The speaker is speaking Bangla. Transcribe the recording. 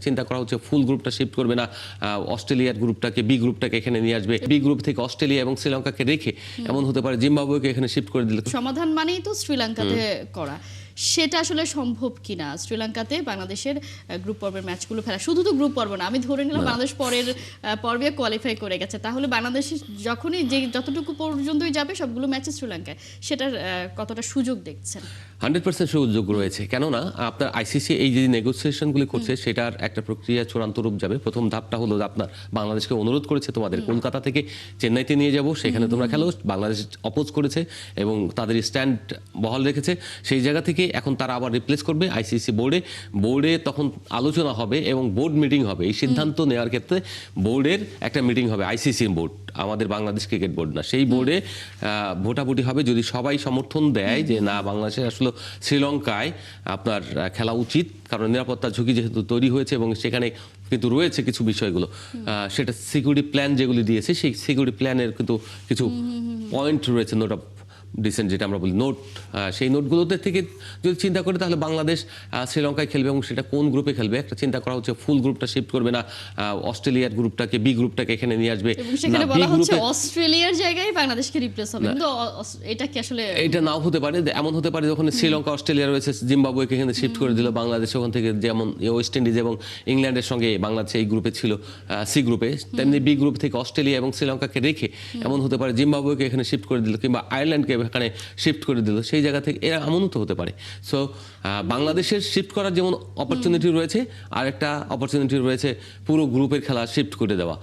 চিন্তা করা হচ্ছে ফুল গ্রুপটা শিফট করবে না, অস্ট্রেলিয়ার গ্রুপটাকে বি গ্রুপটাকে এখানে নিয়ে আসবে, বি গ্রুপ থেকে অস্ট্রেলিয়া এবং শ্রীলঙ্কাকে রেখে এমন হতে পারে জিম্বাবুয়েকে এখানে শিফট করে দিলে সমাধান মানেই তো শ্রীলঙ্কাতে করা। সেটা আসলে সম্ভব কিনা শ্রীলঙ্কাতে বাংলাদেশের গ্রুপ পর্বের ম্যাচগুলো ফেলা? শুধু তো গ্রুপ পর্ব না, আমি ধরে নিলাম বাংলাদেশ পরের পর্বে কোয়ালিফাই করে গেছে, তাহলে বাংলাদেশ যখনই যে যতটুকু পর্যন্তই যাবে সবগুলো ম্যাচে শ্রীলঙ্কায়, সেটার কতটা সুযোগ দেখছেন? 100% সুযোগ রয়েছে। কেননা আপনার আইসিসি এই যে নেগোসিয়েশনগুলি করছে সেটার একটা প্রক্রিয়া চূড়ান্ত রূপ যাবে। প্রথম ধাপটা হলো আপনার বাংলাদেশকে অনুরোধ করেছে তোমাদের কলকাতা থেকে চেন্নাইতে নিয়ে যাব, সেখানে তোমরা খেলো। বাংলাদেশ অপোজ করেছে এবং তাদের স্ট্যান্ড বহাল রেখেছে। সেই জায়গা থেকে এখন তারা আবার রিপ্লেস করবে আইসিসি বোর্ডে তখন আলোচনা হবে এবং বোর্ড মিটিং হবে। এই সিদ্ধান্ত নেওয়ার ক্ষেত্রে বোর্ডের একটা মিটিং হবে, আইসিসির বোর্ড, আমাদের বাংলাদেশ ক্রিকেট বোর্ড না। সেই বোর্ডে ভোটাভুটি হবে। যদি সবাই সমর্থন দেয় যে না, বাংলাদেশের আসলে শ্রীলঙ্কায় আপনার খেলা উচিত, কারণ নিরাপত্তার ঝুঁকি যেহেতু তৈরি হয়েছে এবং সেখানে কিন্তু রয়েছে কিছু বিষয়গুলো, সেটা সিকিউরিটি প্ল্যান যেগুলি দিয়েছে সেই সিকিউরিটি প্ল্যানের কিন্তু কিছু পয়েন্ট রয়েছে, নোট অফ ডিসেন্ট যেটা আমরা বলি নোট, সেই নোটগুলোতে থেকে যদি চিন্তা করি তাহলে বাংলাদেশ শ্রীলঙ্কায় খেলবে এবং সেটা কোন গ্রুপে খেলবে একটা চিন্তা করা হচ্ছে। ফুল গ্রুপটা শিফট করবে না, অস্ট্রেলিয়ার গ্রুপটাকে বি গ্রুপটাকে এখানে নিয়ে আসবে। এবং সেখানে বলা হচ্ছে অস্ট্রেলিয়ার জায়গায় বাংলাদেশকে রিপ্লেস হবে, কিন্তু এটা কি আসলে? এটা নাও হতে পারে, এমন হতে পারে যখন শ্রীলঙ্কা অস্ট্রেলিয়া রয়েছে, জিম্বাবুয়েকে এখানে শিফট করে দিল বাংলাদেশ ওখান থেকে, যেমন ওয়েস্ট ইন্ডিজ এবং ইংল্যান্ডের সঙ্গে বাংলাদেশ এই গ্রুপে ছিল সি গ্রুপে, তেমনি বি গ্রুপ থেকে অস্ট্রেলিয়া এবং শ্রীলঙ্কাকে রেখে এমন হতে পারে জিম্বাবুয়েকে এখানে শিফট করে দিল কিংবা আয়ারল্যান্ডকে এখানে শিফট করে দিল। সেই জায়গা থেকে এরা এমনও তো হতে পারে। সো বাংলাদেশের শিফট করার যেমন অপরচুনিটি রয়েছে, আর একটা অপরচুনিটি রয়েছে পুরো গ্রুপের খেলা শিফট করে দেওয়া।